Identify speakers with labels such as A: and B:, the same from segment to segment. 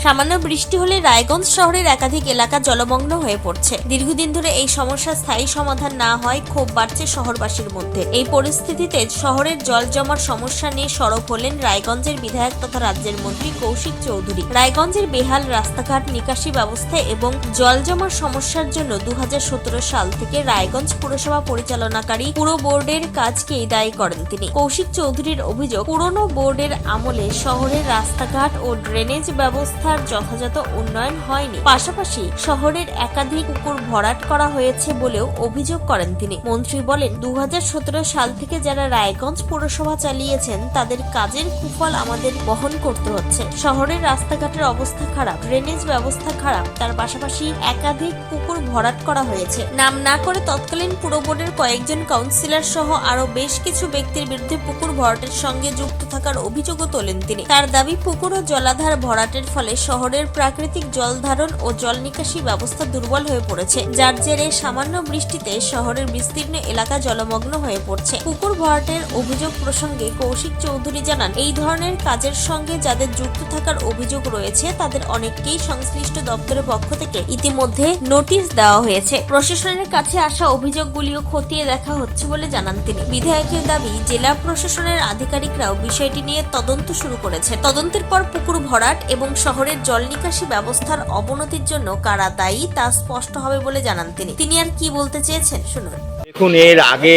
A: সামান্য বৃষ্টি হলে রায়গঞ্জ শহরের একাধিক এলাকা জলমগ্ন হয়ে পড়ছে। দীর্ঘদিন ধরে এই সমস্যার স্থায়ী সমাধান না হয় ক্ষোভ বাড়ছে শহরবাসীর মধ্যে। এই পরিস্থিতিতে শহরের জল জমার সমস্যা নিয়ে সরব হলেন রায়গঞ্জের বিধায়ক তথা রাজ্যের মন্ত্রী কৌশিক চৌধুরী। রায়গঞ্জের বেহাল রাস্তাঘাট, নিকাশি ব্যবস্থা এবং জল জমার সমস্যার জন্য 2017 সাল থেকে রায়গঞ্জ পুরসভা পরিচালনাকারী পুর বোর্ডের কাজকেই দায়ী করেন তিনি। কৌশিক চৌধুরীর অভিযোগ, পুরনো বোর্ডের আমলে শহরের রাস্তাঘাট ও ড্রেনেজ ব্যবস্থার যথাযথ উন্নয়ন হয়নি। পাশাপাশি শহরের একাধিক পুকুর ভরাট করা হয়েছে বলেও অভিযোগ করেন তিনি। মন্ত্রী বলেন, 2017 সাল থেকে যারা রায়গঞ্জ পুরসভা চালিয়েছেন তাদের কাজের কুফল আমাদের বহন করতে হচ্ছে। শহরের রাস্তাঘাটের অবস্থা খারাপ, ড্রেনেজ ব্যবস্থা খারাপ, তার পাশাপাশি একাধিক পুকুর ভরাট করা হয়েছে। নাম না করে তৎকালীন পুর বোর্ডের কয়েকজন কাউন্সিলর সহ আরো বেশ কিছু ব্যক্তির বিরুদ্ধে পুকুর ভরাটের সঙ্গে যুক্ত থাকার অভিযোগও তোলেন তিনি। তার দাবি, পুকুর ও জলাধার ভরাটের ফলে শহরের প্রাকৃতিক জল ধারণ ও জল নিকাশি ব্যবস্থা দুর্বল হয়ে পড়েছে, যার জেরে সামান্য বৃষ্টিতে শহরের বিস্তীর্ণ এলাকা জলমগ্ন হয়ে পড়ছে। পুকুর ভরাটের অভিযোগ প্রসঙ্গে কৌশিক চৌধুরী জানান, এই ধরনের কাজের সঙ্গে যাদের যুক্ত থাকার অভিযোগ রয়েছে তাদের অনেককেই সংশ্লিষ্ট দপ্তরের পক্ষ থেকে ইতিমধ্যে নোটিশ দেওয়া হয়েছে। প্রশাসনের কাছে আসা অভিযোগগুলিও খতিয়ে দেখা হচ্ছে বলে জানান তিনি। বিধায়কের দাবি, জেলা প্রশাসনের আধিকারিকরাও বিষয়টি নিয়ে তদন্ত শুরু করেছে। তদন্তের পর পুকুর ভরাট এবং শহরের জল নিকাশি ব্যবস্থার অবনতির জন্য কারা দায়ী তা স্পষ্ট হবে বলে জানান তিনি। তিনি আর কি বলতে চেয়েছেন শুনুন।
B: দেখুন, এর আগে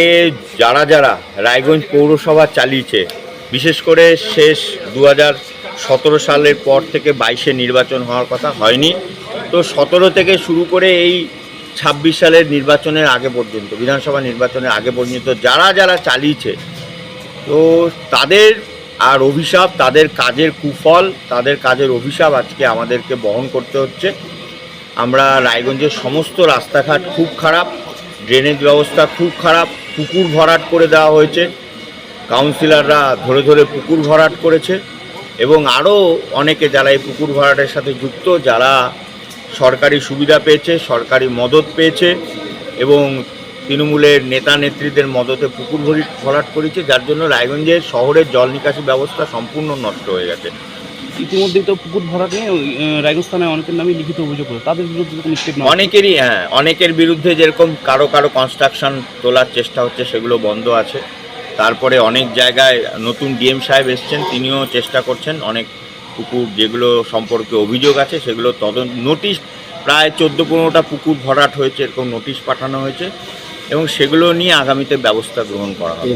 B: যারা রায়গঞ্জ পৌরসভা চালিয়েছে, বিশেষ করে শেষ 2017 সালের পর থেকে 22-এ নির্বাচন হওয়ার কথা হয়নি, তো 17 থেকে শুরু করে এই 26 সালের নির্বাচনের আগে পর্যন্ত, বিধানসভা নির্বাচনের আগে পর্যন্ত যারা চালিয়েছে, তো তাদের আর অভিশাপ, তাদের কাজের কুফল, তাদের কাজের অভিশাপ আজকে আমাদেরকে বহন করতে হচ্ছে। আমরা রায়গঞ্জের সমস্ত রাস্তাঘাট খুব খারাপ, ড্রেনেজ ব্যবস্থা খুব খারাপ, পুকুর ভরাট করে দেওয়া হয়েছে, কাউন্সিলররা ধরে পুকুর ভরাট করেছে এবং আরও অনেকে যারা এই পুকুর ভরাটের সাথে যুক্ত, যারা সরকারি সুবিধা পেয়েছে, সরকারি মদত পেয়েছে এবং তৃণমূলের নেতা নেত্রীদের মদতে পুকুর ভরাট করেছে, যার জন্য রায়গঞ্জের শহরের জল নিকাশি ব্যবস্থা সম্পূর্ণ নষ্ট হয়ে গেছে।
C: ইতিমধ্যেই তো পুকুর ভরাট নিয়ে রায়গঞ্জ থানায় অনেকের নামে লিখিত অভিযোগ করে, তাদের বিরুদ্ধে কোনো স্টেপ না?
B: অনেকের বিরুদ্ধে, যেরকম কারো কনস্ট্রাকশন তোলার চেষ্টা হচ্ছে, সেগুলো বন্ধ আছে। তারপরে অনেক জায়গায় নতুন ডিএম সাহেব এসছেন, তিনিও চেষ্টা করছেন। অনেক পুকুর যেগুলো সম্পর্কে অভিযোগ আছে সেগুলো তদন্ত, নোটিশ, প্রায় 14-15টা পুকুর ভরাট হয়েছে, এরকম নোটিশ পাঠানো হয়েছে এবং সেগুলো নিয়ে আগামীতে ব্যবস্থা গ্রহণ করা হবে।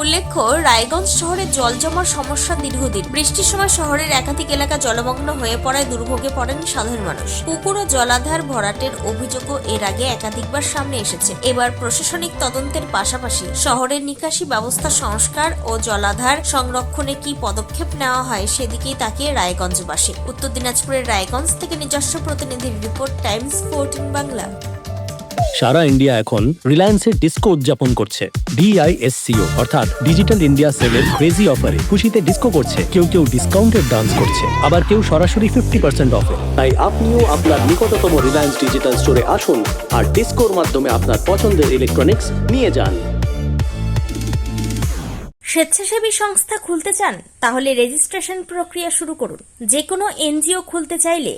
A: উল্লেখ্য, রায়গঞ্জ শহরে জল জমার সমস্যা দীর্ঘদিন। বৃষ্টির সময় শহরের একাধিক এলাকা জলমগ্ন হয়ে পড়ায় দুর্ভোগে পড়েন সাধারণ মানুষ। পুকুর ও জলাধার ভরাটের অভিযোগও এর আগে একাধিকবার সামনে এসেছে। এবার প্রশাসনিক তদন্তের পাশাপাশি শহরের নিকাশি ব্যবস্থা সংস্কার ও জলাধার সংরক্ষণে কি পদক্ষেপ নেওয়া হয় সেদিকেই তাকিয়ে রায়গঞ্জবাসী। উত্তর দিনাজপুরের রায়গঞ্জ থেকে নিজস্ব প্রতিনিধির রিপোর্ট, টাইমস 14 বাংলা।
D: সারা ইন্ডিয়া এখন রিলায়েন্সের ডিস্কো উদযাপন করছে। DISCO অর্থাৎ ডিজিটাল ইন্ডিয়া সেলের ক্রেজি অফারে খুশিতে ডিস্কো করছে। কেউ ডিসকাউন্টেড ডান্স করছে, আবার কেউ সরাসরি 50% অফে। তাই আপনিও আপনার নিকটতম রিলায়েন্স ডিজিটাল স্টোরে আসুন আর ডিস্কোর মাধ্যমে আপনার পছন্দের ইলেকট্রনিক্স নিয়ে যান।
A: স্বেচ্ছাসেবী সংস্থা খুলতে চান? তাহলে রেজিস্ট্রেশন প্রক্রিয়া শুরু করুন। যে কোনো এনজিও খুলতে চাইলে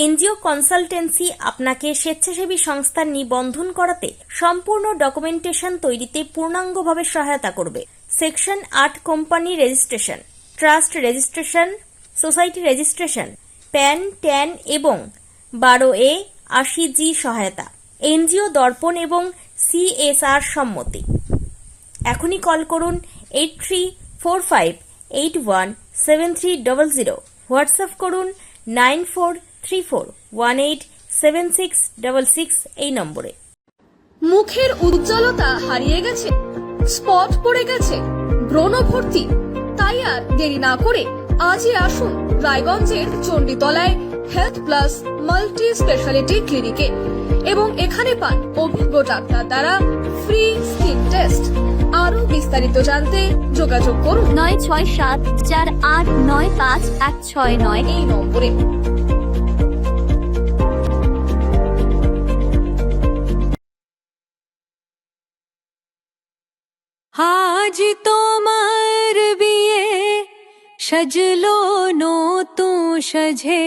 A: এনজিও কনসালটেন্সি আপনাকে স্বেচ্ছাসেবী সংস্থার নিবন্ধন করাতে, সম্পূর্ণ ডকুমেন্টেশন তৈরিতে পূর্ণাঙ্গভাবে সহায়তা করবে। Section 8 company registration, trust registration, society registration, pan, tan এবং 12A 80G সহায়তা, এনজিও দর্পণ এবং CSR সম্মতি। এখনই কল করুন 8345817300, হোয়াটসঅ্যাপ করুন 9434187666 এই নম্বরে।
E: মুখের উজ্জ্বলতা হারিয়ে গেছে, স্পট পড়ে গেছে, ব্রণ ভর্তি, তাই আর দেরি না করে আজই আসুন রায়গঞ্জের চণ্ডীতলায় হেলথ প্লাস মাল্টি স্পেশালিটি ক্লিনিকে এবং এখানে পান অভিজ্ঞ ডাক্তার দ্বারা ফ্রি স্কিন টেস্ট। আরো বিস্তারিত জানতে যোগাযোগ করুন 9674895169 এই নম্বরে।
F: আজ তোমার বিয়ে সাজলো নতুন সাজে